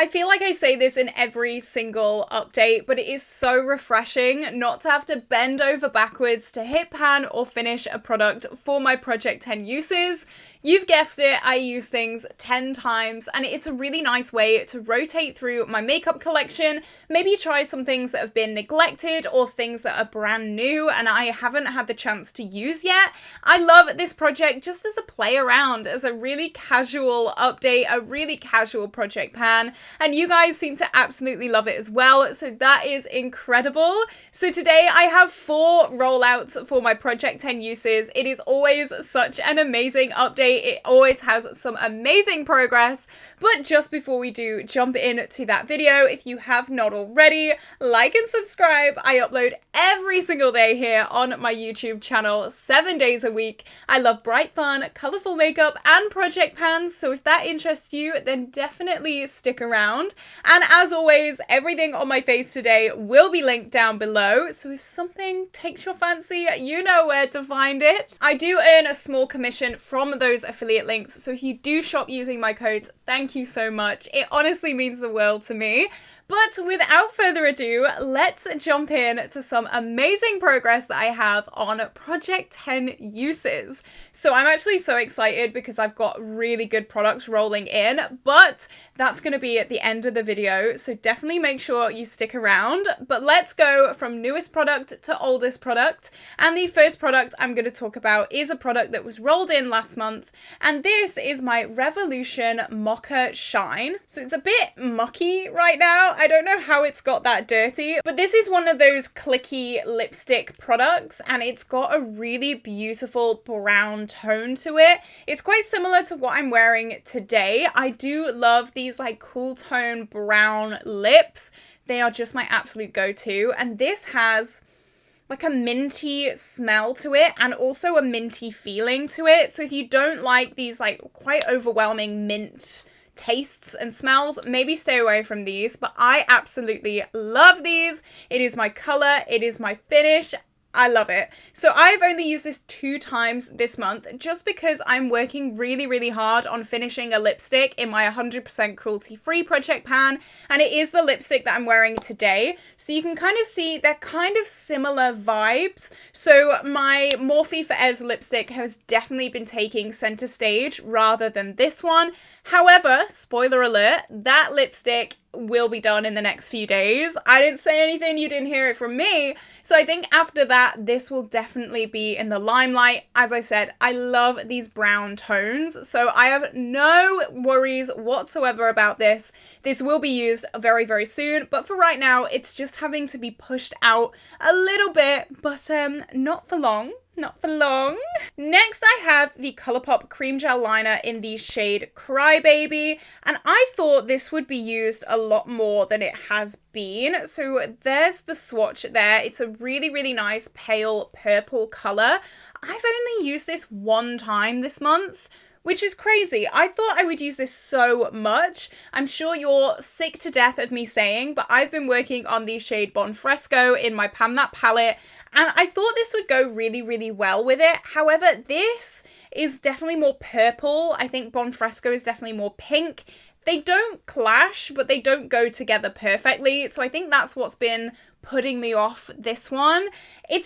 I feel like I say this in every single update, but it is so refreshing not to have to bend over backwards to hit pan or finish a product for my Project 10 uses. You've guessed it, I use things 10 times, and it's a really nice way to rotate through my makeup collection, maybe try some things that have been neglected or things that are brand new and I haven't had the chance to use yet. I love this project just as a play around, as a really casual update, a really casual project pan, and you guys seem to absolutely love it as well, so that is incredible. So today I have 4 rollouts for my Project 10 uses. It is always such an amazing update. It always has some amazing progress, but just before we do jump into that video, if you have not already, like and subscribe. I upload every single day here on my YouTube channel, 7 days a week. I love bright fun, colourful makeup and project pans, so if that interests you, then definitely stick around. And as always, everything on my face today will be linked down below, so if something takes your fancy, you know where to find it. I do earn a small commission from those affiliate links, so if you do shop using my codes, thank you so much. It honestly means the world to me. But without further ado, let's jump in to some amazing progress that I have on Project 10 uses. So I'm actually so excited because I've got really good products rolling in, but that's going to be at the end of the video, so definitely make sure you stick around. But let's go from newest product to oldest product, and the first product I'm going to talk about is a product that was rolled in last month, and this is my Revolution Mocha Shine. So it's a bit mucky right now. I don't know how it's got that dirty, but this is one of those clicky lipstick products, and it's got a really beautiful brown tone to it. It's quite similar to what I'm wearing today. I do love these like cool tone brown lips. They are just my absolute go-to, and this has like a minty smell to it and also a minty feeling to it. So if you don't like these like quite overwhelming mint tastes and smells, maybe stay away from these, but I absolutely love these. It is my color, it is my finish. I love it. So I've only used this 2 times this month just because I'm working really hard on finishing a lipstick in my 100% cruelty-free project pan, and it is the lipstick that I'm wearing today. So you can kind of see they're kind of similar vibes. So my Morphe Forevs lipstick has definitely been taking center stage rather than this one. However, spoiler alert, that lipstick will be done in the next few days. I didn't say anything, you didn't hear it from me. So I think after that, this will definitely be in the limelight. As I said, I love these brown tones, so I have no worries whatsoever about this. This will be used very soon, but for right now, it's just having to be pushed out a little bit, but not for long. Not for long. Next, I have the Colourpop Cream Gel Liner in the shade Crybaby, and I thought this would be used a lot more than it has been. So there's the swatch there. It's a really nice pale purple colour. I've only used this 1 time this month, which is crazy. I thought I would use this so much. I'm sure you're sick to death of me saying, but I've been working on the shade Bon Fresco in my Pan That palette, and I thought this would go really well with it. However, this is definitely more purple. I think Bon Fresco is definitely more pink. They don't clash, but they don't go together perfectly. So I think that's what's been putting me off this one. I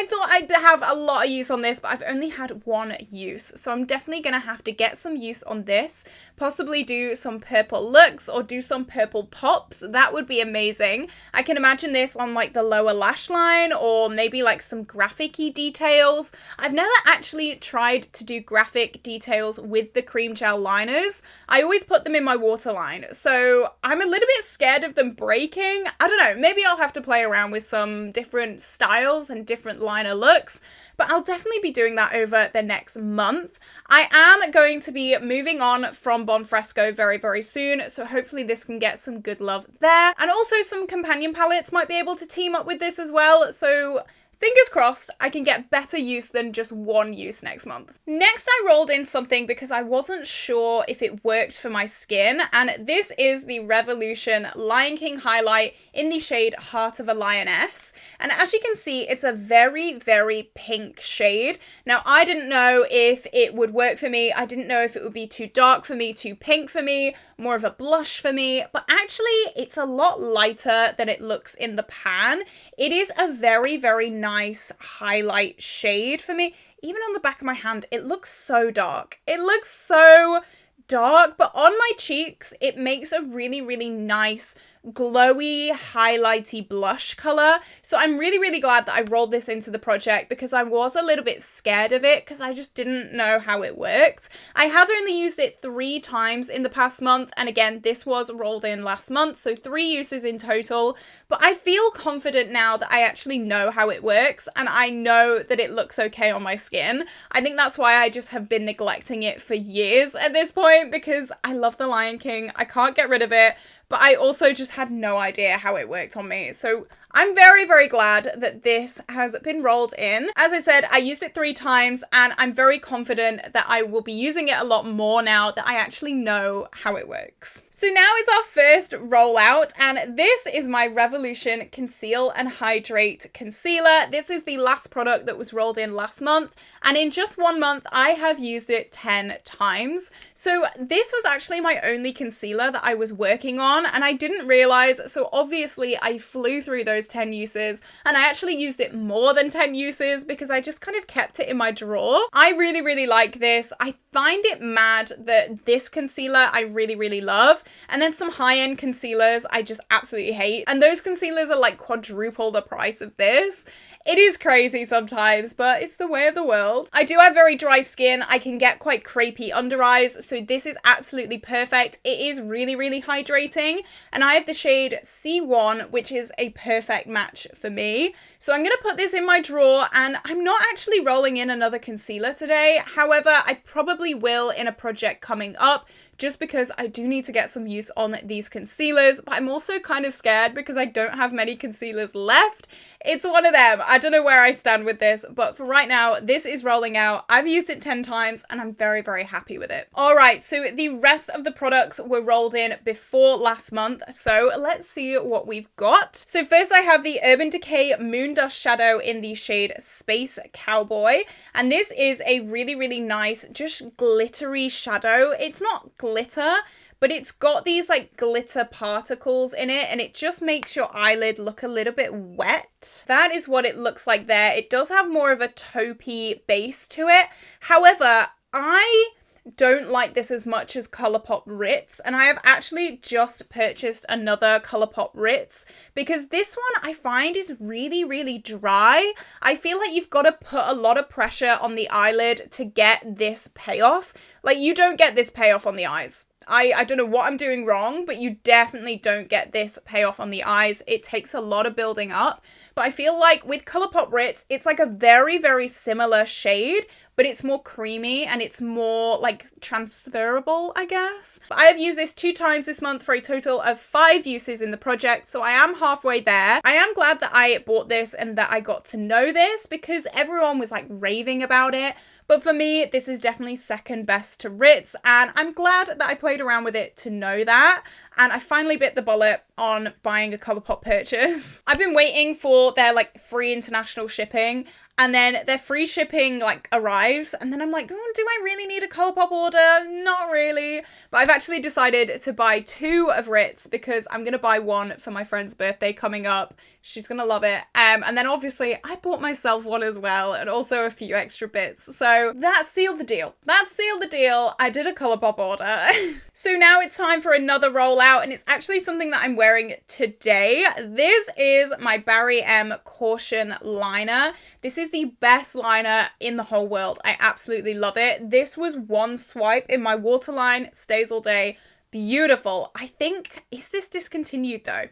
thought I'd have a lot of use on this, but I've only had 1 use. So I'm definitely going to have to get some use on this, possibly do some purple looks or do some purple pops. That would be amazing. I can imagine this on like the lower lash line or maybe like some graphic-y details. I've never actually tried to do graphic details with the cream gel liners. I always put them in my waterline, so I'm a little bit scared of them breaking. I don't know, maybe I'll have to play around with some different styles and different liner looks, but I'll definitely be doing that over the next month. I am going to be moving on from Bon Fresco very soon, so hopefully this can get some good love there. And also some companion palettes might be able to team up with this as well, so fingers crossed, I can get better use than just one use next month. Next, I rolled in something because I wasn't sure if it worked for my skin, and this is the Revolution Lion King highlight in the shade Heart of a Lioness. And as you can see, it's a very, very pink shade. Now, I didn't know if it would work for me. I didn't know if it would be too dark for me, too pink for me, more of a blush for me, but actually it's a lot lighter than it looks in the pan. It is a very, very nice highlight shade for me. Even on the back of my hand, it looks so dark. It looks so dark, but on my cheeks, it makes a really, really nice glowy, highlighty blush color. So I'm really, really glad that I rolled this into the project because I was a little bit scared of it because I just didn't know how it worked. I have only used it 3 times in the past month, and again, this was rolled in last month, so 3 uses in total, but I feel confident now that I actually know how it works and I know that it looks okay on my skin. I think that's why I just have been neglecting it for years at this point because I love the Lion King. I can't get rid of it. But I also just had no idea how it worked on me. So I'm very, very glad that this has been rolled in. As I said, I used it 3 times and I'm very confident that I will be using it a lot more now that I actually know how it works. So now is our first rollout, and this is my Revolution Conceal and Hydrate Concealer. This is the last product that was rolled in last month, and in just 1 month, I have used it 10 times. So this was actually my only concealer that I was working on, and I didn't realize, so obviously I flew through those 10 uses, and I actually used it more than 10 uses because I just kind of kept it in my drawer. I really, really like this. I find it mad that this concealer I really, really love, and then some high-end concealers I just absolutely hate, and those concealers are like quadruple the price of this. It is crazy sometimes, but it's the way of the world. I do have very dry skin. I can get quite crepey under eyes, so this is absolutely perfect. It is really, really hydrating, and I have the shade C1, which is a perfect match for me. So I'm going to put this in my drawer, and I'm not actually rolling in another concealer today. However, I probably will in a project coming up, just because I do need to get some use on these concealers, but I'm also kind of scared because I don't have many concealers left. It's one of them. I don't know where I stand with this, but for right now, this is rolling out. I've used it 10 times and I'm very, very happy with it. All right, so the rest of the products were rolled in before last month, so let's see what we've got. So first I have the Urban Decay Moon Dust Shadow in the shade Space Cowboy, and this is a really, really nice, just glittery shadow. It's not glitter, but it's got these like glitter particles in it, and it just makes your eyelid look a little bit wet. That is what it looks like there. It does have more of a taupey base to it. However, I don't like this as much as Colourpop Ritz, and I have actually just purchased another Colourpop Ritz because this one I find is really, really dry. I feel like you've got to put a lot of pressure on the eyelid to get this payoff. Like, you don't get this payoff on the eyes. I don't know what I'm doing wrong, but you definitely don't get this payoff on the eyes. It takes a lot of building up. But I feel like with Colourpop Ritz, it's like a very, very similar shade, but it's more creamy and it's more like transferable, I guess. But I have used this 2 times this month for a total of 5 uses in the project, so I am halfway there. I am glad that I bought this and that I got to know this because everyone was like raving about it. But for me, this is definitely second best to Ritz, and I'm glad that I played around with it to know that. And I finally bit the bullet on buying a Colourpop purchase. I've been waiting for their like free international shipping, and then their free shipping like arrives, and then I'm like, oh, do I really need a Colourpop order? Not really. But I've actually decided to buy 2 of Ritz because I'm gonna buy 1 for my friend's birthday coming up. She's gonna love it. And then obviously I bought myself 1 as well, and also a few extra bits. So that sealed the deal. That sealed the deal. I did a Colourpop order. So now it's time for another rollout, and it's actually something that I'm wearing today. This is my BarryM Caution liner. This is the best liner in the whole world. I absolutely love it. This was 1 swipe in my waterline, stays all day. Beautiful. I think, is this discontinued though?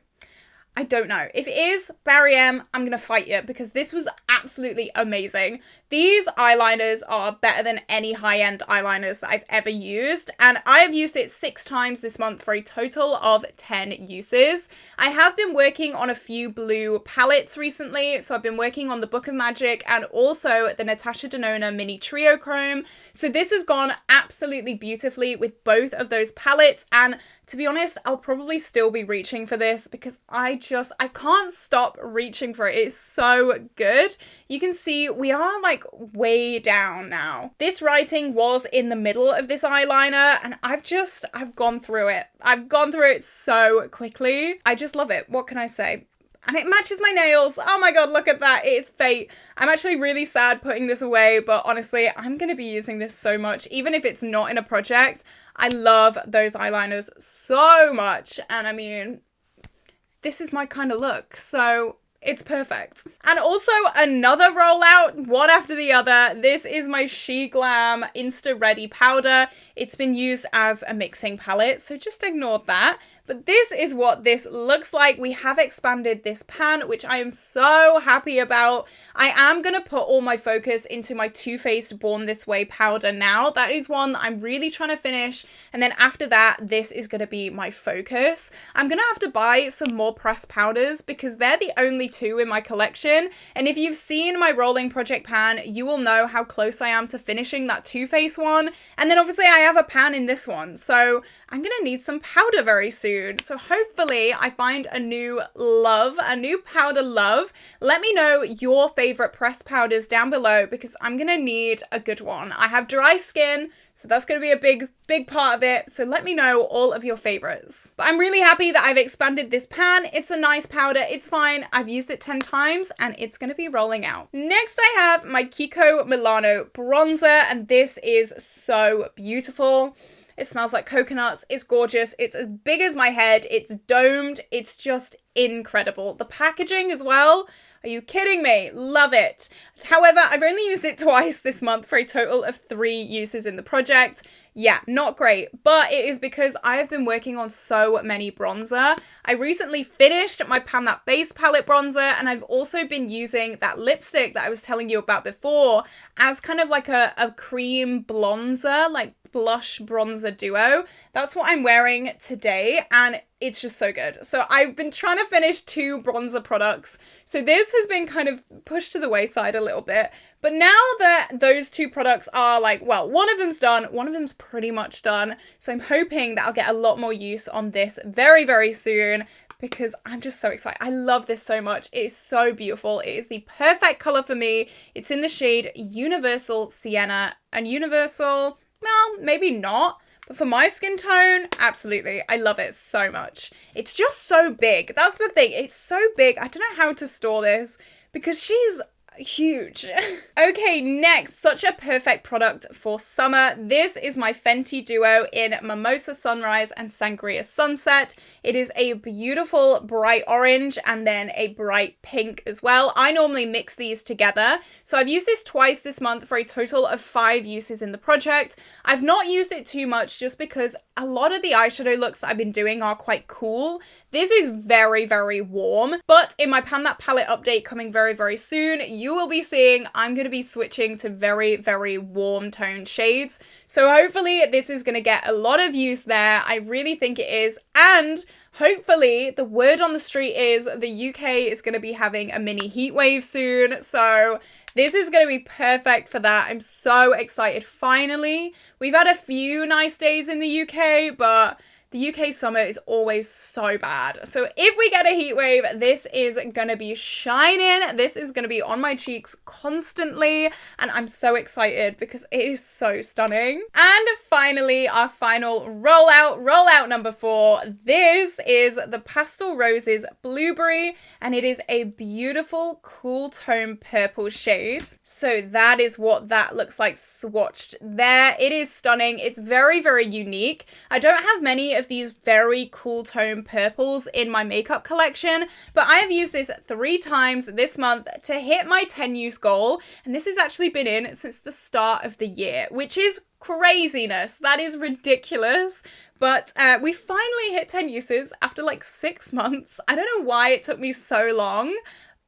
I don't know. If it is BarryM, I'm gonna fight you because this was absolutely amazing. These eyeliners are better than any high-end eyeliners that I've ever used, and I have used it 6 times this month for a total of 10 uses. I have been working on a few blue palettes recently, so I've been working on the Book of Magic and also the Natasha Denona Mini Triochrome. So this has gone absolutely beautifully with both of those palettes, and to be honest, I'll probably still be reaching for this because I can't stop reaching for it. It's so good. You can see we are like way down now. This writing was in the middle of this eyeliner and I've gone through it. I've gone through it so quickly. I just love it. What can I say? And it matches my nails. Oh my god, look at that. It's fate. I'm actually really sad putting this away, but honestly, I'm going to be using this so much, even if it's not in a project. I love those eyeliners so much. And I mean, this is my kind of look, so it's perfect. And also another rollout, one after the other. This is my She Glam Insta Ready powder. It's been used as a mixing palette, so just ignore that. But this is what this looks like. We have expanded this pan, which I am so happy about. I am going to put all my focus into my Too Faced Born This Way powder now. That is one I'm really trying to finish. And then after that, this is going to be my focus. I'm going to have to buy some more pressed powders because they're the only 2 in my collection. And if you've seen my rolling project pan, you will know how close I am to finishing that Too Faced one. And then obviously I have a pan in this one. So I'm going to need some powder very soon. So hopefully I find a new powder love. Let me know your favorite pressed powders down below because I'm going to need a good one. I have dry skin, so that's going to be a big part of it. So let me know all of your favorites. But I'm really happy that I've expanded this pan. It's a nice powder. It's fine. I've used it 10 times and it's going to be rolling out. Next, I have my Kiko Milano bronzer, and this is so beautiful. It smells like coconuts. It's gorgeous. It's as big as my head. It's domed. It's just incredible. The packaging as well. Are you kidding me? Love it. However, I've only used it twice this month for a total of 3 uses in the project. Yeah, not great, but it is because I have been working on so many bronzer. I recently finished my Pan That Base palette bronzer, and I've also been using that lipstick that I was telling you about before as kind of like a cream bronzer, like blush bronzer duo. That's what I'm wearing today, and it's just so good. So I've been trying to finish 2 bronzer products. So this has been kind of pushed to the wayside a little bit. But now that those 2 products are like, well, one of them's done, one of them's pretty much done. So I'm hoping that I'll get a lot more use on this very, very soon because I'm just so excited. I love this so much. It is so beautiful. It is the perfect color for me. It's in the shade Universal Sienna, and Universal, well, maybe not. But for my skin tone, absolutely. I love it so much. It's just so big. That's the thing. It's so big. I don't know how to store this because she's huge. Okay, next, such a perfect product for summer. This is my Fenty duo in Mimosa Sunrise and Sangria Sunset. It is a beautiful bright orange and then a bright pink as well. I normally mix these together. So I've used this twice this month for a total of 5 uses in the project. I've not used it too much just because a lot of the eyeshadow looks that I've been doing are quite cool. This is very, very warm, but in my Pan That palette update coming very, very soon, you will be seeing I'm going to be switching to very, very warm toned shades. So hopefully this is going to get a lot of use there. I really think it is. And hopefully the word on the street is the UK is going to be having a mini heat wave soon. So this is going to be perfect for that. I'm so excited. Finally, we've had a few nice days in the UK, but the UK summer is always so bad. So if we get a heat wave, this is gonna be shining. This is gonna be on my cheeks constantly. And I'm so excited because it is so stunning. And finally, our final rollout number 4. This is the Pastel Roses Blueberry, and it is a beautiful cool tone purple shade. So that is what that looks like swatched there. It is stunning. It's very, very unique. I don't have many of these very cool tone purples in my makeup collection, but I have used this 3 times this month to hit my 10 use goal, and this has actually been in since the start of the year, which is craziness. That is ridiculous. But we finally hit 10 uses after like 6 months. I don't know why it took me so long,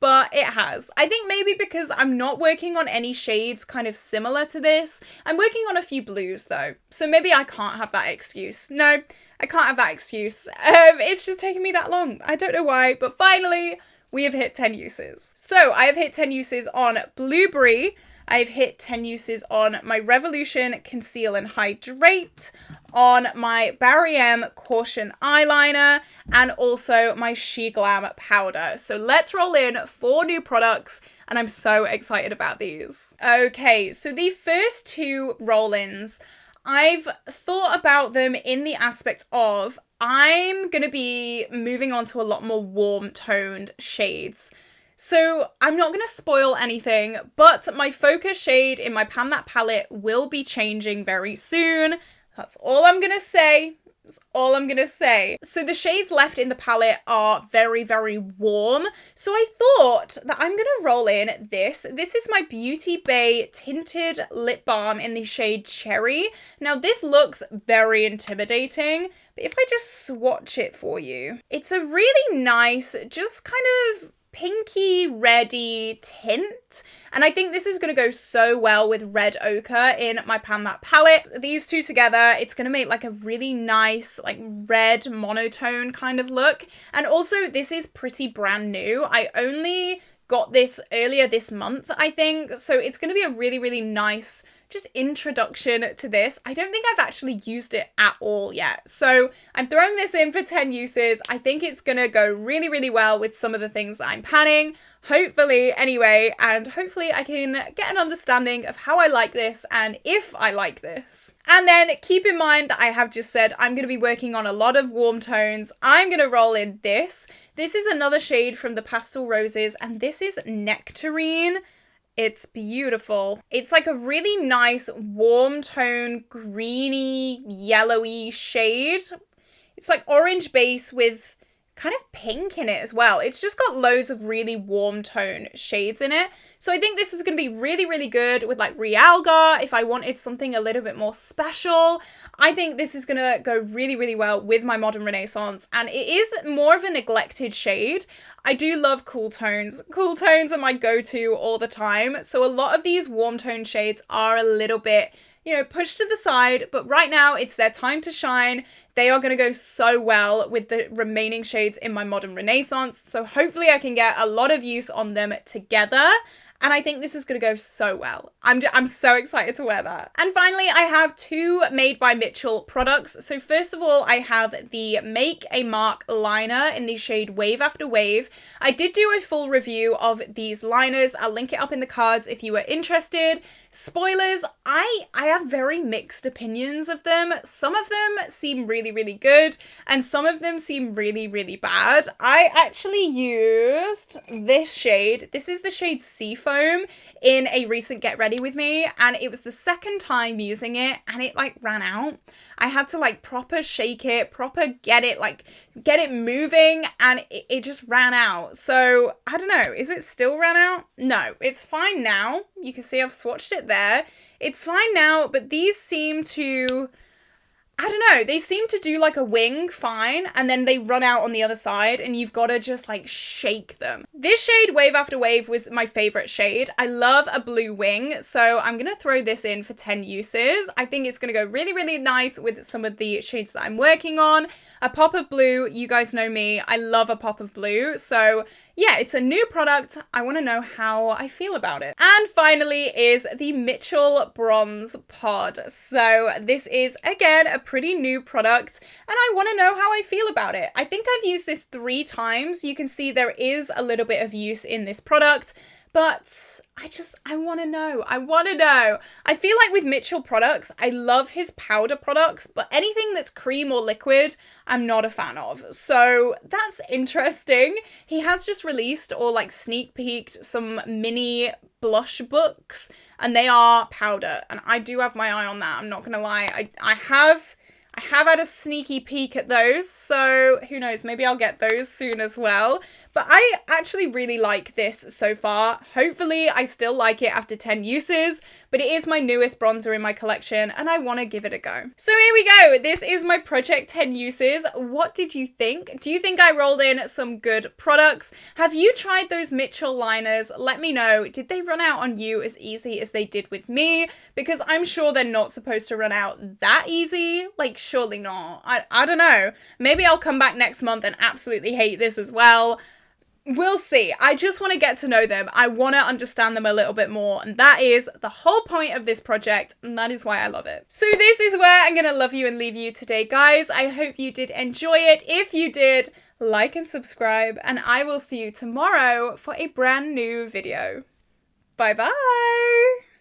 but it has. I think maybe because I'm not working on any shades kind of similar to this. I'm working on a few blues though, so maybe I can't have that excuse. No, I can't have that excuse. It's just taking me that long. I don't know why, but finally we have hit 10 uses. So I have hit 10 uses on Blueberry. I've hit 10 uses on my Revolution Conceal and Hydrate, on my BarryM Caution eyeliner, and also my She Glam powder. So let's roll in 4 new products, and I'm so excited about these. Okay, so the first 2 roll-ins, I've thought about them in the aspect of I'm going to be moving on to a lot more warm toned shades. So I'm not going to spoil anything, but my focus shade in my Pan That palette will be changing very soon. That's all I'm going to say. That's all I'm going to say. So the shades left in the palette are very, very warm. So I thought that I'm going to roll in this. This is my Beauty Bay Tinted Lip Balm in the shade Cherry. Now this looks very intimidating, but if I just swatch it for you, it's a really nice, just kind of pinky reddy tint, and I think this is going to go so well with red ochre in my Pan That palette. These two together, it's going to make like a really nice like red monotone kind of look. And also this is pretty brand new. I only got this earlier this month, I think, so it's going to be a really, really nice just introduction to this. I don't think I've actually used it at all yet, so I'm throwing this in for 10 uses. I think it's gonna go really, really well with some of the things that I'm panning, hopefully anyway, and hopefully I can get an understanding of how I like this and if I like this. And then keep in mind that I have just said I'm gonna be working on a lot of warm tones. I'm gonna roll in this. This is another shade from the Pastel Roses, and this is Nectarine. It's beautiful. It's like a really nice warm tone, greeny, yellowy shade. It's like orange base with kind of pink in it as well. It's just got loads of really warm tone shades in it. So I think this is going to be really, really good with like Realgar if I wanted something a little bit more special. I think this is going to go really, really well with my Modern Renaissance, and it is more of a neglected shade. I do love cool tones. Cool tones are my go-to all the time. So a lot of these warm tone shades are a little bit, you know, pushed to the side, but right now it's their time to shine. They are going to go so well with the remaining shades in my Modern Renaissance. So hopefully I can get a lot of use on them together. And I think this is going to go so well. I'm so excited to wear that. And finally, I have 2 Made by Mitchell products. So first of all, I have the Make a Mark liner in the shade Wave After Wave. I did do a full review of these liners. I'll link it up in the cards if you are interested. Spoilers, I have very mixed opinions of them. Some of them seem really, really good, and some of them seem really, really bad. I actually used this shade. This is the shade Seafoam in a recent Get Ready With Me, and it was the second time using it, and it like ran out. I had to like proper shake it, proper get it moving, and it just ran out. So I don't know, is it still ran out? No, it's fine now. You can see I've swatched it there. It's fine now, but these seem to, I don't know, they seem to do like a wing fine, and then they run out on the other side, and you've got to just like shake them. This shade, Wave After Wave, was my favorite shade. I love a blue wing, so I'm going to throw this in for 10 uses. I think it's going to go really, really nice with some of the shades that I'm working on. A pop of blue, you guys know me, I love a pop of blue, so yeah, it's a new product. I want to know how I feel about it. And finally is the Mitchell Bronze Pod. So this is, again, a pretty new product, and I want to know how I feel about it. I think I've used this 3 times. You can see there is a little bit of use in this product, but I want to know. I want to know. I feel like with Mitchell products, I love his powder products, but anything that's cream or liquid, I'm not a fan of. So that's interesting. He has just released or like sneak peeked some mini blush books, and they are powder, and I do have my eye on that. I'm not going to lie. I have had a sneaky peek at those, so who knows, maybe I'll get those soon as well. But I actually really like this so far. Hopefully I still like it after 10 uses, but it is my newest bronzer in my collection and I want to give it a go. So here we go. This is my project 10 uses. What did you think? Do you think I rolled in some good products? Have you tried those Mitchell liners? Let me know. Did they run out on you as easy as they did with me? Because I'm sure they're not supposed to run out that easy. Like, surely not. I don't know. Maybe I'll come back next month and absolutely hate this as well. We'll see. I just want to get to know them. I want to understand them a little bit more. And that is the whole point of this project. And that is why I love it. So this is where I'm going to love you and leave you today, guys. I hope you did enjoy it. If you did, like and subscribe. And I will see you tomorrow for a brand new video. Bye bye.